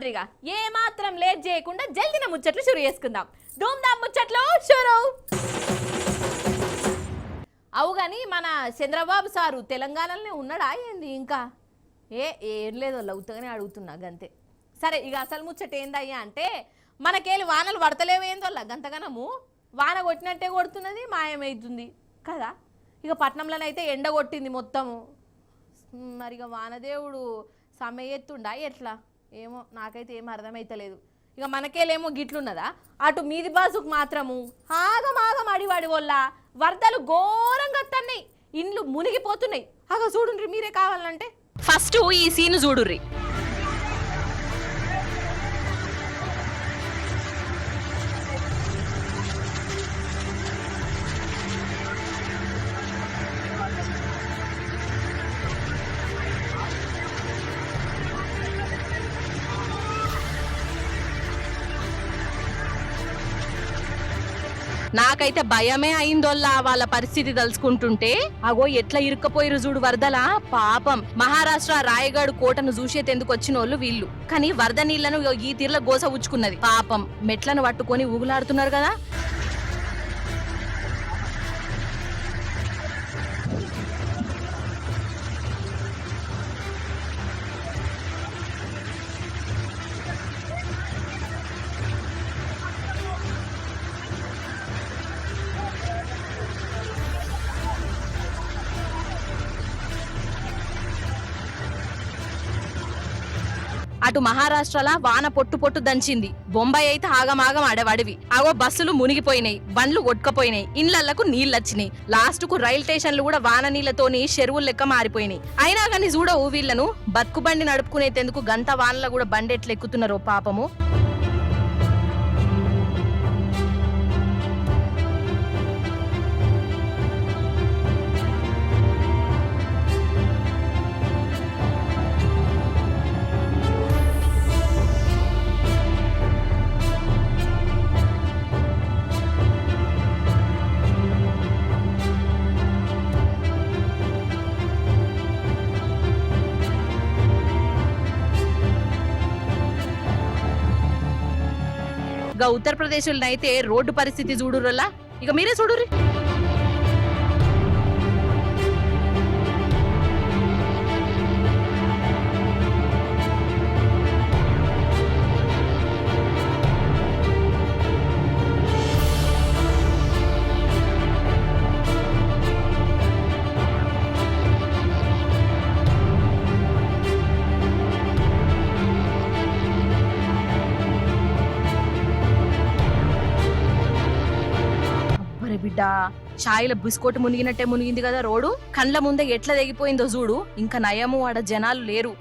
పాండ్రిగా ఏ మాత్రం లేట్ చేయకుండా జల్దిన ముచ్చట్లు షురు చేసుకుందాం. ధూమ్ధామ్ ముచ్చట్లు షురు. అవు కానీ మన చంద్రబాబు సారు తెలంగాణలోనే ఉన్నాడా ఏంది? ఇంకా ఏం లేదు ఉత్తగానే అడుగుతున్నా గంతే. సరే ఇక అసలు ముచ్చట ఏందయ్యా అంటే మనకేళ్ళు వానలు పడతలేవేందో గంతగనము వాన కొట్టినట్టే కొడుతున్నది, మాయమవుతుంది కదా. ఇక పట్నంలోనైతే ఎండ కొట్టింది మొత్తము. మరి ఇక వానదేవుడు సమయెత్తుండా ఎట్లా ఏమో నాకైతే ఏం అర్థమైతలేదు. ఇక మనకేలేమో గిట్లున్నదా, అటు మీది బాసుకు మాత్రము ఆగమాగం అడివాడి వల్ల వరదలు ఘోరంగా వస్తున్నాయి, ఇండ్లు మునిగిపోతున్నాయి. అగ చూడుండ్రి మీరే కావాలంటే. ఫస్ట్ ఈ సీన్ చూడుర్రి. నాకైతే భయమే అయిందోల్లా వాళ్ళ పరిస్థితి తలుచుకుంటుంటే. అగో ఎట్లా ఇరుక్కపోయిరు చూడు వరదలా. పాపం మహారాష్ట్ర రాయగఢ్ కోటను చూసేందుకు వచ్చిన వాళ్ళు వీళ్ళు. కానీ వరద నీళ్లను ఈ తీర్ల గోస ఉచ్చుకున్నది. పాపం మెట్లను పట్టుకొని ఊగులాడుతున్నారు కదా. అటు మహారాష్ట్రలా వాన పొట్టు పొట్టు దంచింది. బొంబాయి అయితే ఆగమాగం అడవడివి. అగో బస్సులు మునిగిపోయినాయి, బండ్లు ఒట్టుకపోయినాయి, ఇండ్లకు నీళ్ళొచ్చినాయి. లాస్ట్ కు రైల్ స్టేషన్లు కూడా వాన నీళ్లతోని చెరువులు లెక్క మారిపోయినాయి. అయినా కానీ చూడవు వీళ్లను బతుకు బండి నడుపుకునేందుకు గంట వానలో కూడా బండి ఎట్లా ఎక్కుతున్నారో పాపము. ఉత్తరప్రదేశ్ అయితే రోడ్డు పరిస్థితి చూడురలా. ఇక మీరే చూడుర్రి. బిడ్డ ఛాయల బిస్కోట్ మునిగినట్టే మునిగింది కదా రోడ్డు. కండ్ల ముందే ఎట్లా తెగిపోయిందో చూడు. ఇంకా నయము ఆడ జనాలు లేరు.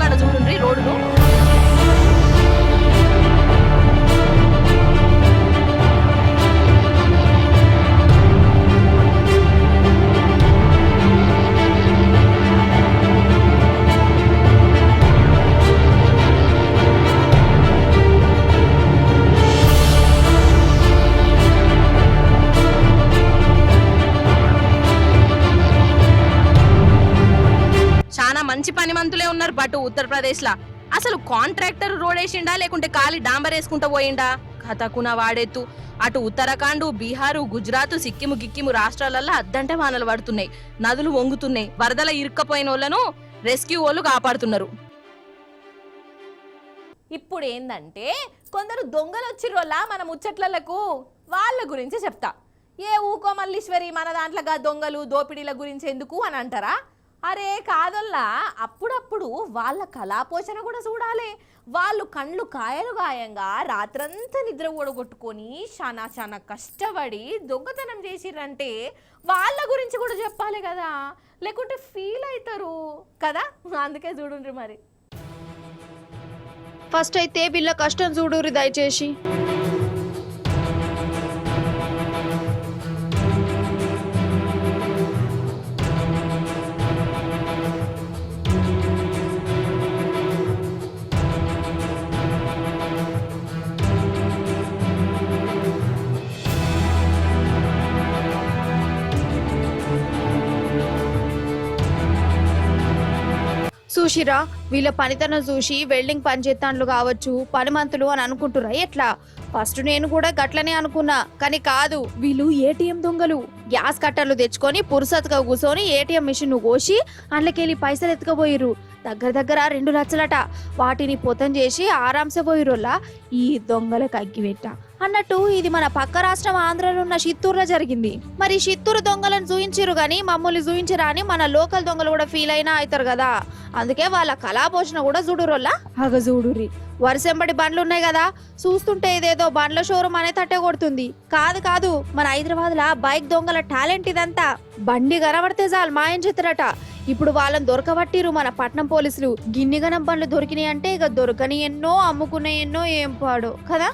కాడ చూడండి రోడ్డును. మంచి పని మంతులే ఉన్నారు బట్ ఉత్తరప్రదేశ్ లా. అసలు కాంట్రాక్టర్ రోడ్ వేసిండా లేకుంటే ఖాళీ డాంబర్ వేసుకుంటా పోయిండా కథకున వాడెత్తు. అటు ఉత్తరాఖండ్, బీహారు, గుజరాత్, సిక్కిము గిక్కిము రాష్ట్రాలలో అద్దంటే వానలు పడుతున్నాయి, నదులు వంగుతున్నాయి. వరదల ఇరుక్కపోయిన వాళ్ళను రెస్క్యూ వాళ్ళు కాపాడుతున్నారు. ఇప్పుడు ఏందంటే కొందరు దొంగలు వచ్చిర్రోలా మన ముచ్చట్లకు, వాళ్ళ గురించి చెప్తా. ఏ ఊకో మల్లీశ్వరి మన దాంట్లోగా దొంగలు దోపిడీల గురించి ఎందుకు అని అంటారా? అరే కాదల్లా, అప్పుడప్పుడు వాళ్ళ కళాపోషణ కూడా చూడాలి. వాళ్ళు కండ్లు కాయలు గాయంగా రాత్రంతా నిద్ర ఓడగొట్టుకొని చాలా కష్టపడి దొంగతనం చేసిర్రంటే వాళ్ళ గురించి కూడా చెప్పాలి కదా, లేకుంటే ఫీల్ అవుతారు కదా. అందుకే చూడండి మరి. ఫస్ట్ అయితే వీళ్ళ కష్టం చూడురి దయచేసి. చూసిరా వీళ్ళ పనితనం చూసి వెల్డింగ్ పని చేస్తాండ్లు కావచ్చు, పనిమంతులు అని అనుకుంటురా ఎట్లా? ఫస్ట్ నేను కూడా గట్లనే అనుకున్నా, కానీ కాదు, వీళ్ళు ఏటీఎం దొంగలు. గ్యాస్ కట్టర్లు తెచ్చుకొని పురుసత్తుగా కూర్చొని ఏటీఎం మిషన్ కోసి అందులోకెళ్ళి పైసలు ఎత్తుకపోయిర్రు. దగ్గర 2 లక్షలట. వాటిని పొతం చేసి ఆరాంసే పోయిరోల్లా ఈ దొంగలకు అగ్గిపెట్ట అన్నట్టు. ఇది మన పక్క రాష్ట్రం ఆంధ్రలో ఉన్న చిత్తూరులో జరిగింది. మరి చిత్తూరు దొంగలను చూయించారు గాని మమ్మల్ని చూయించరా అని మన లోకల్ దొంగలు కూడా ఫీల్ అయినా అవుతారు కదా. అందుకే వాళ్ళ కళాపోషణ కూడా చూడురోల్లా. హగ చూడుర్రి, వరుసెంబడి బండ్లు ఉన్నాయి కదా, చూస్తుంటే ఇదేదో బండ్ల షోరూమ్ అనే తట్టే కొడుతుంది. కాదు, మన హైదరాబాద్ లా బైక్ దొంగల టాలెంట్ ఇదంతా. బండి కనబడితే చాలు మాయం చేస్తారట. ఇప్పుడు వాళ్ళని దొరకబట్టిరు మన పట్నం పోలీసులు. గిన్నిగనం బండ్లు దొరికినాయి అంటే ఇక దొరకని ఎన్నో అమ్ముకునే ఎన్నో ఏం పాడు కదా.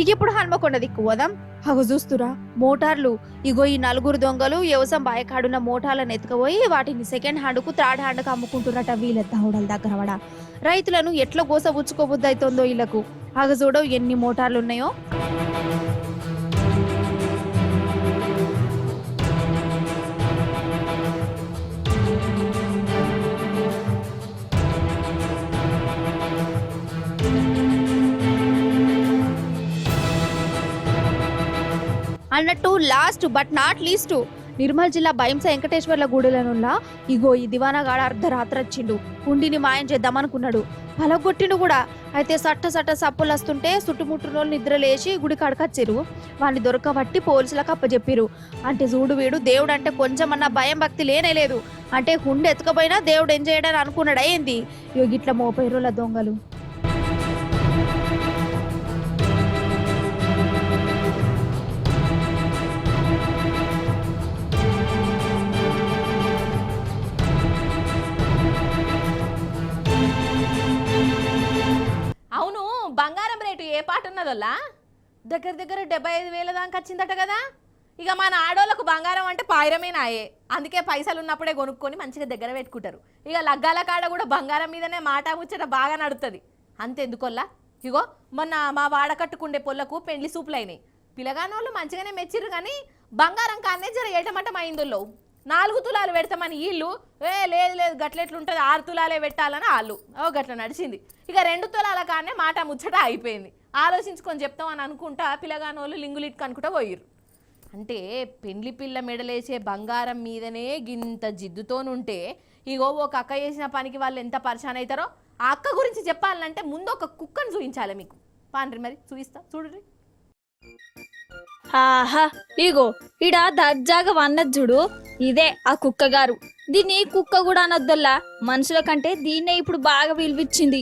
ఇక ఇప్పుడు హన్మకొండ దిక్కు పోదాం. అగో చూస్తురా మోటార్లు. ఇగో ఈ 4 దొంగలు వ్యవసాయం బాయకాడున్న మోటార్లను ఎత్తుకుపోయి వాటిని సెకండ్ హ్యాండ్ కు థర్డ్ హ్యాండ్ కు అమ్ముకుంటున్నట. వీళ్ళ దౌడల దగ్గర పడ రైతులను ఎట్లా గోస ఉచ్చుకోబుద్ది అవుతుందో వీళ్ళకు. అగ చూడవు ఎన్ని మోటార్లు ఉన్నాయో. అన్నట్టు last but not least Nirmal జిల్లా బైంస వెంకటేశ్వర్ల గూడెలనున్న ఇగో ఈ దివానాగాడ అర్ధరాత్రి వచ్చిండు. కుండిని మాయం చేద్దామనుకున్నాడు, పలగొట్టిండు కూడా. అయితే సట్ట సప్పులు వస్తుంటే చుట్టుముట్టు నిద్ర లేచి గుడి కాడకొచ్చిరు. వాడిని దొరకబట్టి పోలీసులకు అప్పచెప్పిరు. అంటే చూడు వీడు దేవుడు అంటే కొంచెమన్నా భయం భక్తి లేనేలేదు. అంటే హుండె ఎత్తుకపోయినా దేవుడు ఏం చేయడని అనుకున్నాడు. ఏంది ఇగో గిట్ల మోపైరుల దొంగలు. అవును, బంగారం రేటు ఏ పాట ఉన్నదోలా? దగ్గర 75,000 దాకా వచ్చిందట కదా. ఇక మన ఆడోళ్ళకు బంగారం అంటే పాయిరమేనాయే. అందుకే పైసలు ఉన్నప్పుడే కొనుక్కొని మంచిగా దగ్గర పెట్టుకుంటారు. ఇక లగ్గాల కాడ కూడా బంగారం మీదనే మాట ముచ్చట బాగా నడుస్తుంది. అంతెందుకొల్లా, ఇగో మొన్న మా వాడకట్టుకుండే పొల్లకు పెండ్లి సూపులు అయినాయి. పిల్లగానోళ్ళు మంచిగానే మెచ్చిర్రు కానీ బంగారం కానే జర ఏటమటం అయిందో. 4 తులాలు పెడతామని వీళ్ళు లేదు గట్లెట్లుంటుంది 6 తులాలే పెట్టాలని వాళ్ళు గట్ల నడిచింది. ఇక 2 తులాల కానే మాట ముచ్చట అయిపోయింది. ఆలోచించుకొని చెప్తాం అని అనుకుంటా పిల్లగానోళ్ళు లింగులిట్కు అనుకుంటా పోయిర్రు. అంటే పెండ్లి పిల్ల మెడలేసే బంగారం మీదనే గింత జిద్దుతోనుంటే ఇగో ఒక అక్క చేసిన పనికి వాళ్ళు ఎంత పరిశాన్ అవుతారో. ఆ అక్క గురించి చెప్పాలంటే ముందు ఒక కుక్కను చూపించాలి మీకు. పాండ్రి మరి చూపిస్తా చూడుర్రి. ఆహా ఇగో ఇడ దర్జాగా వన్నది చూడు, ఇదే ఆ కుక్క గారు. దీన్ని కుక్క కూడా అనొద్దల్లా, మనుషుల కంటే దీన్నే ఇప్పుడు బాగా విలువిచ్చింది.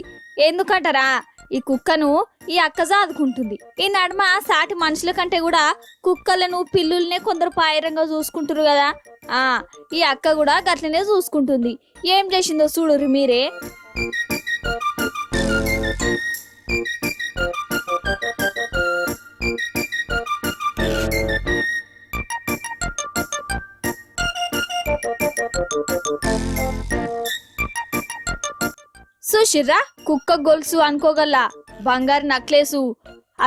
ఎందుకంటారా, ఈ కుక్కను ఈ అక్క సాదుకుంటుంది. ఈ నడుమ సాటి మనుషుల కంటే కూడా కుక్కలను పిల్లుల్నే కొందరు పాయరంగా చూసుకుంటారు కదా. ఈ అక్క కూడా గట్లనే చూసుకుంటుంది. ఏం చేసిందో చూడుర్రి మీరే. చూసిర్రా కుక్క గొలుసు అనుకోగల బంగారు నక్లేసు,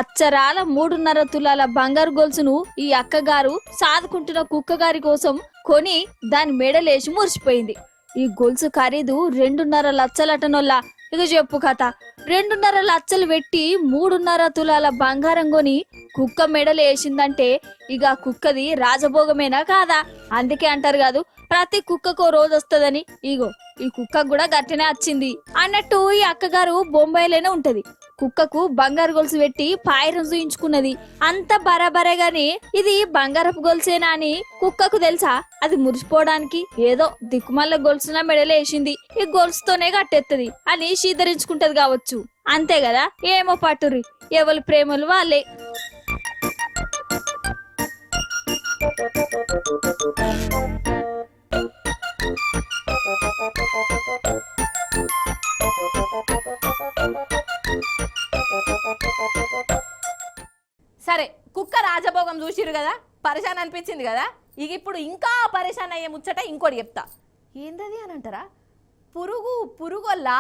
అచ్చరాల 3.5 తులాల బంగారు గొలుసును ఈ అక్కగారు సాదుకుంటున్న కుక్క గారి కోసం కొని దాని మెడలేసి మురిసిపోయింది. ఈ గొలుసు ఖరీదు 2.5 లక్షలటనొల్లా. ఇక చెప్పు కథ. 2.5 లక్షలు పెట్టి 3.5 తులాల బంగారం కొని కుక్క మెడలు వేసిందంటే ఇక కుక్కది రాజభోగమేనా కాదా? అందుకే అంటారు కాదు, ప్రతి కుక్కకో రోజు వస్తుందని. ఇగో ఈ కుక్క కూడా గట్టినే వచ్చింది అన్నట్టు. ఈ అక్కగారు బొంబాయిలోనే ఉంటది. కుక్కకు బంగారు గొలుసు పెట్టి పాయరం చూయించుకున్నది. అంత బరాబరే గాని ఇది బంగారపు గొలుసేనా అని కుక్కకు తెలుసా? అది మురిసిపోవడానికి ఏదో దిక్కుమల్ల గొలుసున మెడలేసింది, ఈ గొలుసుతోనే కట్టెత్తది అని శీధరించుకుంటది కావచ్చు. అంతే కదా, ఏమో పట్టుర్రి, ఎవరి ప్రేమలు వాళ్ళే. సరే, కుక్క రాజభోగం చూసిరు కదా, పరేషాన్ అనిపించింది కదా. ఇక ఇప్పుడు ఇంకా పరేషాన్ అయ్యే ముచ్చట ఇంకోటి చెప్తా. ఏందది అని అంటారా? పురుగొల్లా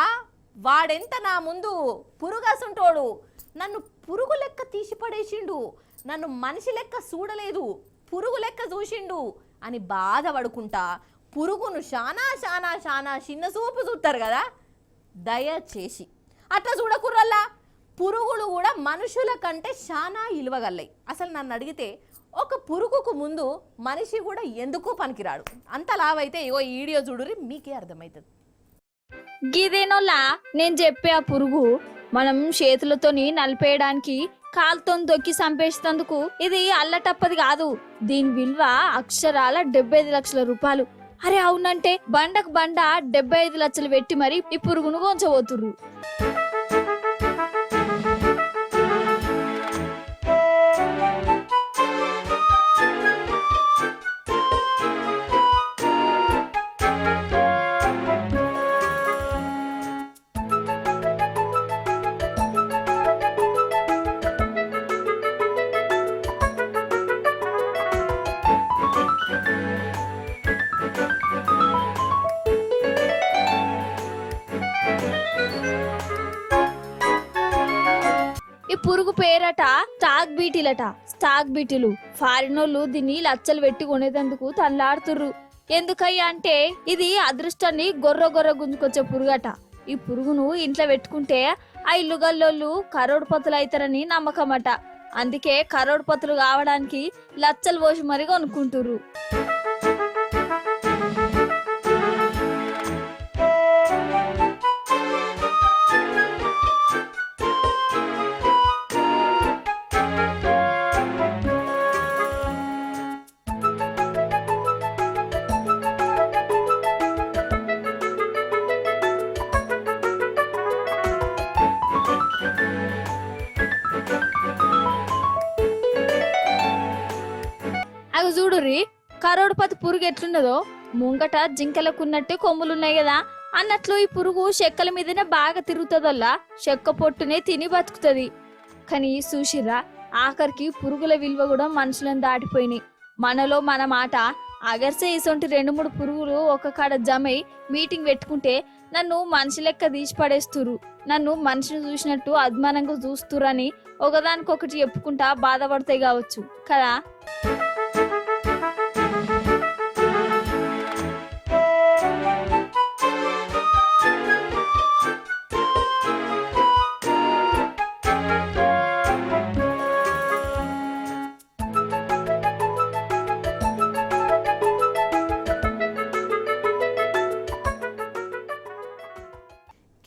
వాడెంత నా ముందు పురుగసుంటోడు, నన్ను పురుగు లెక్క తీసి పడేసిండు, నన్ను మనిషి లెక్క చూడలేదు, పురుగు లెక్క చూసిండు అని బాధపడుకుంటా పురుగును శానా శానా శానా చిన్న చూపు చూస్తారు కదా. దయచేసి అట్లా చూడకుర్రల్లా. పురుగులు కూడా మనుషుల కంటే చాలా ఇలువగల్లాయి. అసలు నన్ను అడిగితే ఒక పురుగుకు ముందు మనిషి కూడా ఎందుకు పనికిరాడు. అంత లావైతే ఇగో ఈ వీడియో చూడురి, మీకే అర్థమవుతుంది. గిదేనోలా నేను చెప్పే ఆ పురుగు మనం చేతులతోని నలిపేయడానికి కాలుతో దొక్కి చంపేసేందుకు ఇది అల్లటప్పది కాదు. దీని విలువ అక్షరాల 75 లక్షల రూపాయలు. అరే అవునంటే బండకు బండ 75 లక్షలు పెట్టి మరి ఈ పురుగును కొంచబోతుర్రు. ఈ పురుగు పేరట స్టాక్ బీటీలట. స్టాక్ బీటీలు ఫారినోళ్ళు దీన్ని లచ్చలు పెట్టి కొనేందుకు తల్లాడుతుర్రు. ఎందుకయ్యా అంటే ఇది అదృష్టాన్ని గొర్ర గుంజుకొచ్చే పురుగట. ఈ పురుగును ఇంట్లో పెట్టుకుంటే ఆ ఇల్లుగల్లోళ్ళు కరోడ్పతులు అవుతారని నమ్మకమట. అందుకే కరోడ్పతులు కావడానికి లచ్చలు పోసి మరి కొనుక్కుంటుర్రు. అవి చూడుర్రి, కరోడ్పతి పురుగు ఎట్లున్నదో. ముంగట జింకలకున్నట్టు కొమ్ములున్నాయి కదా అన్నట్లు ఈ పురుగు చెక్కల మీదనే బాగా తిరుగుతుందల్లా. చెక్క పొట్టునే తిని బతుకుతుంది. కానీ చూసిర్రా, ఆఖరికి పురుగుల విలువ కూడా మనుషులను దాటిపోయినాయి. మనలో మన మాట అగర్సే ఇసొంటి 2-3 పురుగులు ఒక కాడ జమై మీటింగ్ పెట్టుకుంటే నన్ను మనిషి లెక్క తీసి పడేస్తురు, నన్ను మనిషిని చూసినట్టు అభిమానంగా చూస్తురని ఒకదానికొకటి చెప్పుకుంటా బాధపడతాయి కావచ్చు కదా.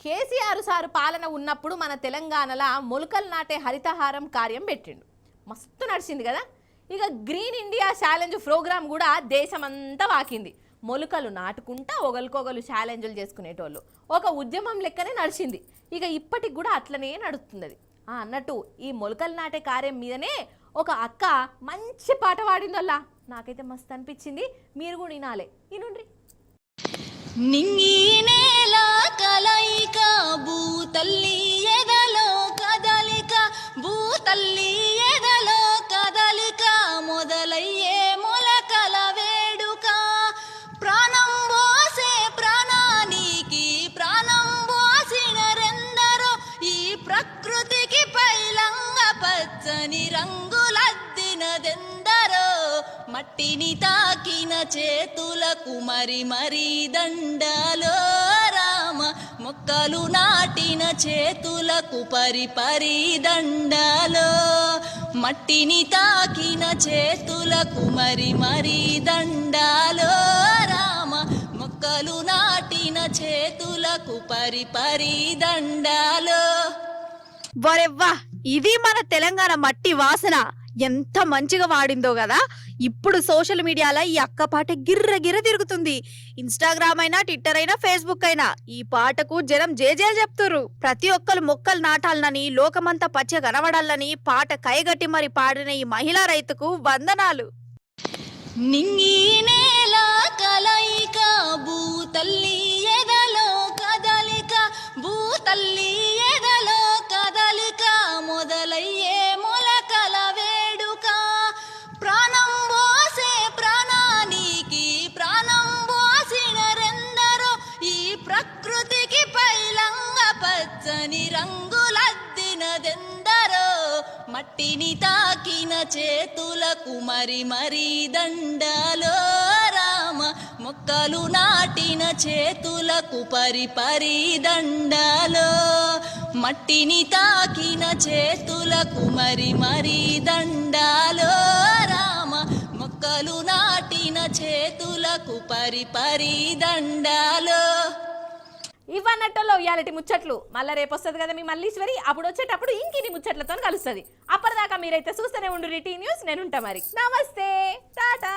కేసీఆర్ సారు పాలన ఉన్నప్పుడు మన తెలంగాణలో మొలకలు నాటే హరితహారం కార్యం పెట్టిండు. మస్తు నడిచింది కదా. ఇక గ్రీన్ ఇండియా ఛాలెంజ్ ప్రోగ్రాం కూడా దేశమంతా వాకింది. మొలకలు నాటుకుంటా ఒకరికొకరు ఛాలెంజ్లు చేసుకునేటోళ్ళు ఒక ఉద్యమం లెక్కనే నడిచింది. ఇక ఇప్పటికి కూడా అట్లనే నడుస్తుంది. అన్నట్టు ఈ మొలకలు నాటే కార్యం మీదనే ఒక అక్క మంచి పాట పాడిందల్లా. నాకైతే మస్తు అనిపించింది. మీరు కూడా వినాలే, వినుండ్రి. నింగి నేల కలయిక భూతల్లి ఎదలో కదలిక, భూతల్లి ఎదలో కదలిక మొదలయ్యే మొలకల వేడుక. ప్రాణం పోసే ప్రాణానికి ప్రాణం పోసినరెందరో, ఈ ప్రకృతికి పైలంగ పచ్చని రంగులద్దినదెందరో. మట్టిని తాకిన చేతులకు మరి మరి దండాలో రామ, మొక్కలు నాటిన చేతులకు పరి పరి దండాలో. మట్టిని తాకిన చేతులకు మరి మరి దండాలో రామ, మొక్కలు నాటిన చేతులకు పరి పరి దండాలో. వరెవ్వా ఇది మన తెలంగాణ మట్టి వాసన ఎంత మంచిగా వాడిందో కదా. ఇప్పుడు సోషల్ మీడియాలో ఈ అక్క పాట గిర్ర గిర్ర తిరుగుతుంది. ఇన్స్టాగ్రామ్ అయినా, ట్విట్టర్ అయినా, ఫేస్బుక్ అయినా ఈ పాటకు జనం జేజేలు చెప్తురు. ప్రతి ఒక్కరు మొక్కలు నాటాలని, లోకమంతా పచ్చ కనబడాలని పాట కైగట్టి మరి పాడిన ఈ మహిళా రైతుకు వందనాలు. నింగి నేల కలయిక భూతల్లి ఎదలో కదలిక భూతల్లి ఎదలో కదలిక మొదలయ్యే మొలకల వేడుక ప్రాణం పోసే ప్రాణానికి ప్రాణం పోసినరెందరో ఈ ప్రకృతికి పైలంగ పచ్చని రంగులద్దినదెందరో మట్టిని తాకిన చేతులకు మరి మరి దండాలో రామ మొక్కలు నాటిన చేతులకు పరి పరి దండాలో మట్టిని తాకిన చేతులకు మరి మరి దండాలో రామ మొక్కలు నాటిన చేతులకు పరి పరి దండాలో. ఇవన్నట్టులో ఇయాలటి ముచ్చట్లు మళ్ళీ రేపు వస్తుంది కదా మీ మల్లీశ్వరి. అప్పుడు వచ్చేటప్పుడు ఇంకిని ముచ్చట్లతో కలుస్తుంది. అప్పటిదాకా మీరైతే చూస్తూనే ఉండు టీ న్యూస్. నేను ఉంటా మరి. నమస్తే, టాటా.